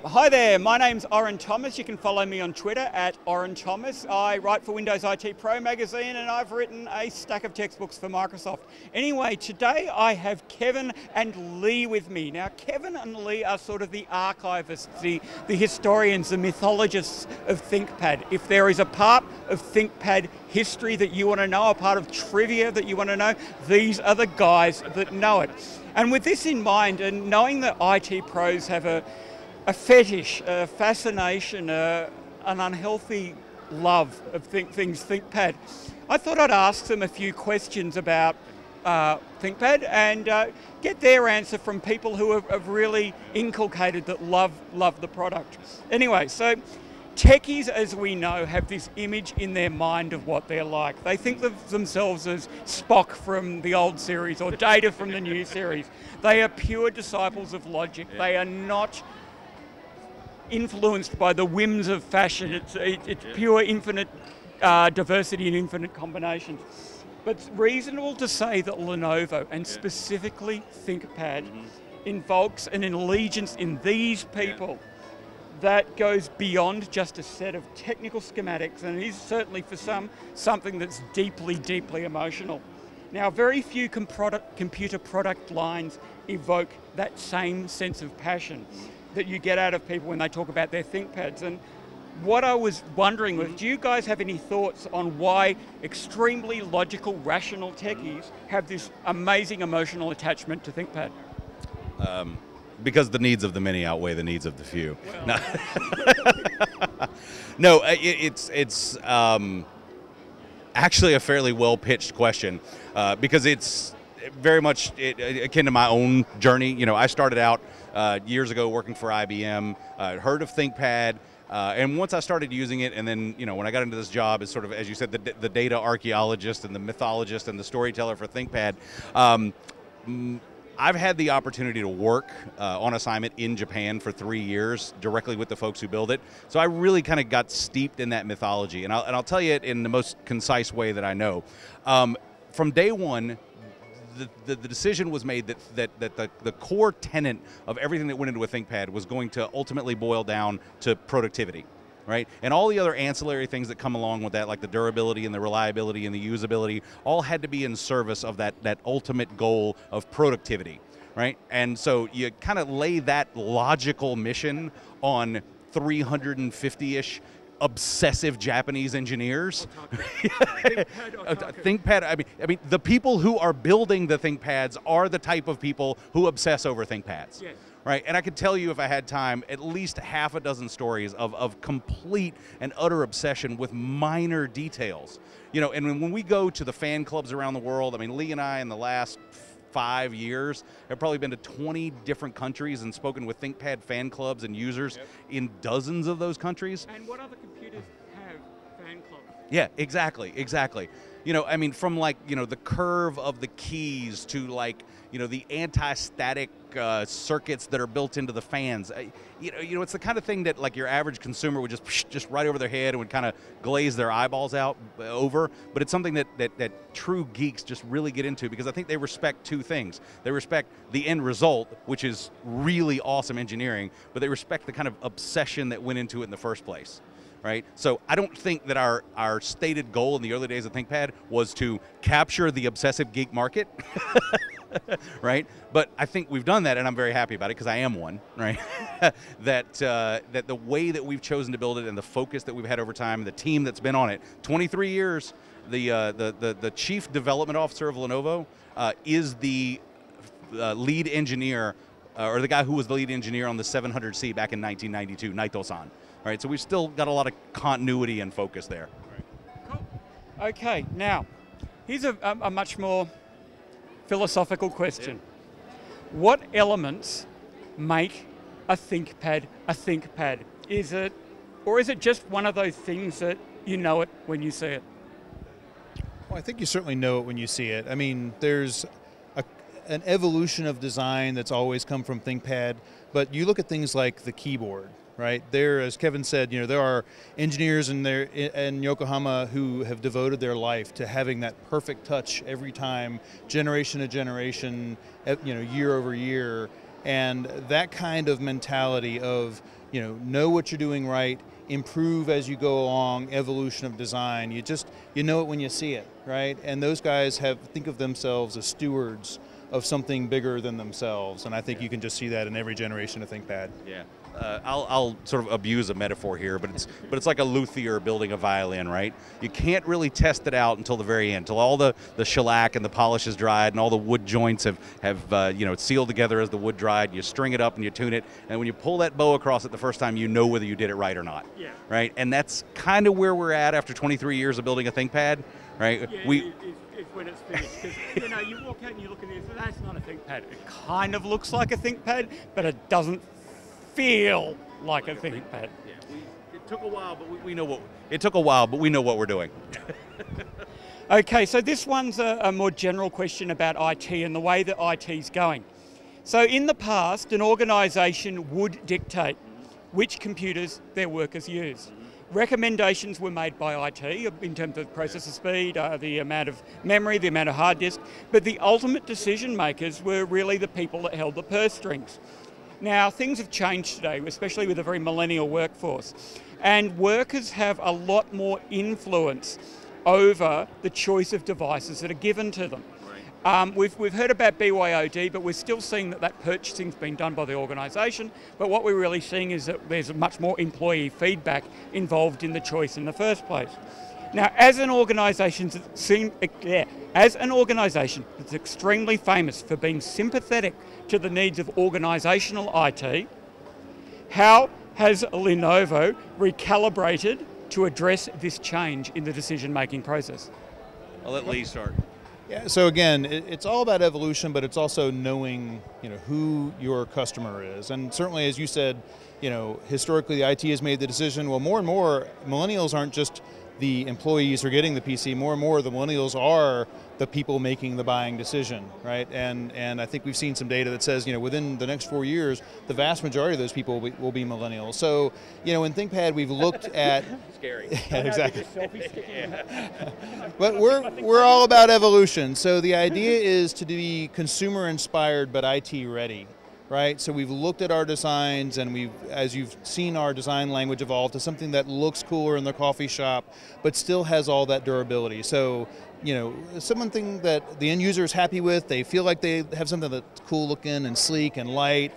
Hi there, my name's Orin Thomas. You can follow me on Twitter at Orin Thomas. I write for Windows IT Pro magazine and I've written a stack of textbooks for Microsoft. Anyway, today I have Kevin and Lee with me. Now, Kevin and Lee are sort of the archivists, the historians, the mythologists of ThinkPad. If there is a part of ThinkPad history that you want to know, a part of trivia that you want to know, these are the guys that know it. And with this in mind, and knowing that IT pros have a fetish, a fascination, an unhealthy love of things ThinkPad, I thought I'd ask them a few questions about ThinkPad and get their answer from people who have really inculcated that love the product. Anyway, so techies, as we know, have this image in their mind of what they're like. They think of themselves as Spock from the old series or Data from the new series. They are pure disciples of logic. They are not influenced by the whims of fashion. It's pure infinite diversity and infinite combinations. But it's reasonable to say that Lenovo, and specifically ThinkPad, invokes an allegiance in these people that goes beyond just a set of technical schematics, and is certainly for some something that's deeply, deeply emotional. Now, very few computer product lines evoke that same sense of passion that you get out of people when they talk about their ThinkPads. And what I was wondering was, do you guys have any thoughts on why extremely logical, rational techies have this amazing emotional attachment to ThinkPad? Because the needs of the many outweigh the needs of the few. Well, no, it's actually a fairly well pitched question because it's very much akin to my own journey. You know, I started out years ago working for IBM, heard of ThinkPad, and once I started using it, and then, you know, when I got into this job as sort of, as you said, the data archaeologist and the mythologist and the storyteller for ThinkPad, I've had the opportunity to work on assignment in Japan for 3 years directly with the folks who build it. So I really kind of got steeped in that mythology, and I'll tell you it in the most concise way that I know. From day one, the decision was made that the core tenet of everything that went into a ThinkPad was going to ultimately boil down to productivity, right? And all the other ancillary things that come along with that, like the durability and the reliability and the usability, all had to be in service of that ultimate goal of productivity, right? And so you kind of lay that logical mission on 350-ish obsessive Japanese engineers. ThinkPad, I mean, the people who are building the ThinkPads are the type of people who obsess over ThinkPads. yes. Right, and I could tell you, if I had time, at least half a dozen stories of complete and utter obsession with minor details. You know, and when we go to the fan clubs around the world, I mean, Lee and I in the last 5 years have probably been to 20 different countries and spoken with ThinkPad fan clubs and users in dozens of those countries. And what other computers have fan clubs? Yeah, exactly. You know, I mean, from like, you know, the curve of the keys to like, you know, the anti-static circuits that are built into the fans. You know, it's the kind of thing that like your average consumer would just right over their head and would kind of glaze their eyeballs out over. But it's something that true geeks just really get into, because I think they respect two things. They respect the end result, which is really awesome engineering, but they respect the kind of obsession that went into it in the first place. Right? So I don't think that our stated goal in the early days of ThinkPad was to capture the obsessive geek market, right? But I think we've done that, and I'm very happy about it, because I am one, right? that the way that we've chosen to build it and the focus that we've had over time, the team that's been on it, 23 years, the chief development officer of Lenovo is the lead engineer, or the guy who was the lead engineer on the 700C back in 1992, Naito-san. Right, so we've still got a lot of continuity and focus there. Cool. Okay, now, here's a much more philosophical question. Yeah. What elements make a ThinkPad? Is it just one of those things that you know it when you see it? Well, I think you certainly know it when you see it. I mean, there's an evolution of design that's always come from ThinkPad, but you look at things like the keyboard. Right there, as Kevin said, you know, there are engineers in Yokohama who have devoted their life to having that perfect touch every time, generation to generation, you know, year over year, and that kind of mentality of, know what you're doing right, improve as you go along, evolution of design. You know it when you see it, right? And those guys think of themselves as stewards of something bigger than themselves, and I think you can just see that in every generation of ThinkPad. Yeah, I'll sort of abuse a metaphor here, but it's like a luthier building a violin, right? You can't really test it out until the very end, until all the shellac and the polish is dried and all the wood joints have sealed together as the wood dried. You string it up and you tune it, and when you pull that bow across it the first time, you know whether you did it right or not. Yeah. Right, and that's kind of where we're at after 23 years of building a ThinkPad, right? Yeah, it's when it's finished. Because you walk out and you look at this, and that's not a ThinkPad. It kind of looks like a ThinkPad, but it doesn't feel like a ThinkPad. Yeah, it took a while, but we know what it took a while, but we know what we're doing. Okay, so this one's a more general question about IT and the way that IT's going. So in the past, an organisation would dictate which computers their workers use. Recommendations were made by IT in terms of processor speed, the amount of memory, the amount of hard disk, but the ultimate decision makers were really the people that held the purse strings. Now, things have changed today, especially with a very millennial workforce, and workers have a lot more influence over the choice of devices that are given to them. We've heard about BYOD, but we're still seeing that purchasing's been done by the organisation, but what we're really seeing is that there's much more employee feedback involved in the choice in the first place. Now, as an organisation that's extremely famous for being sympathetic to the needs of organisational IT, how has Lenovo recalibrated to address this change in the decision-making process? I'll let Lee start. Yeah, so again, it's all about evolution, but it's also knowing, who your customer is. And certainly, as you said, historically the IT has made the decision, well, more and more, millennials aren't just the employees who are getting the PC, more and more the millennials are the people making the buying decision, right? And I think we've seen some data that says, within the next 4 years, the vast majority of those people will be millennials. So, in ThinkPad, we've looked at... Scary. Yeah, exactly. But we're all about evolution. So the idea is to be consumer inspired, but IT ready. Right, so we've looked at our designs, and as you've seen our design language evolve to something that looks cooler in the coffee shop, but still has all that durability. So, something that the end user is happy with, they feel like they have something that's cool looking and sleek and light,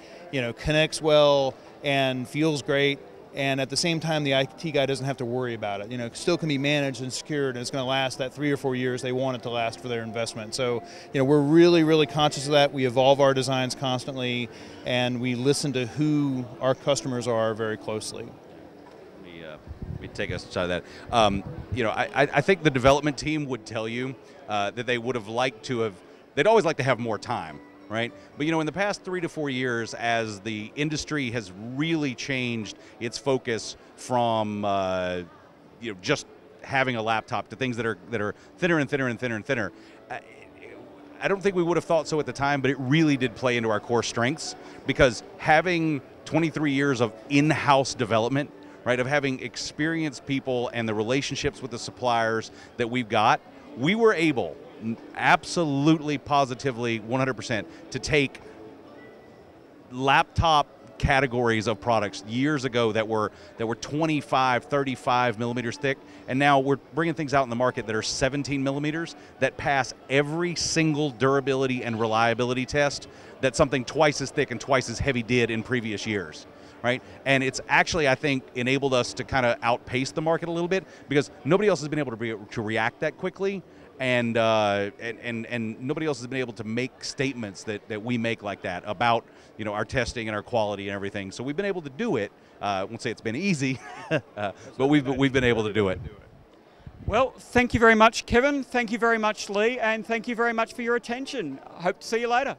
connects well and feels great. And at the same time, the IT guy doesn't have to worry about it. It still can be managed and secured, and it's going to last that 3 or 4 years they want it to last for their investment. So, we're really, really conscious of that. We evolve our designs constantly, and we listen to who our customers are very closely. Let me take us to that. I think the development team would tell you that they would have liked to have, they'd always like to have more time. Right, but in the past 3 to 4 years, as the industry has really changed its focus from just having a laptop to things that are thinner and thinner and thinner and thinner, I don't think we would have thought so at the time, but it really did play into our core strengths, because having 23 years of in-house development, right, of having experienced people and the relationships with the suppliers that we've got, we were able, absolutely, positively, 100%, to take laptop categories of products years ago that were 25, 35 millimeters thick, and now we're bringing things out in the market that are 17 millimeters that pass every single durability and reliability test that something twice as thick and twice as heavy did in previous years. Right, and it's actually, I think, enabled us to kind of outpace the market a little bit, because nobody else has been able to react that quickly. And nobody else has been able to make statements that we make like that about our testing and our quality and everything. So we've been able to do it. I won't say it's been easy, but we've been able to do it. Well, thank you very much, Kevin. Thank you very much, Lee, and thank you very much for your attention. I hope to see you later.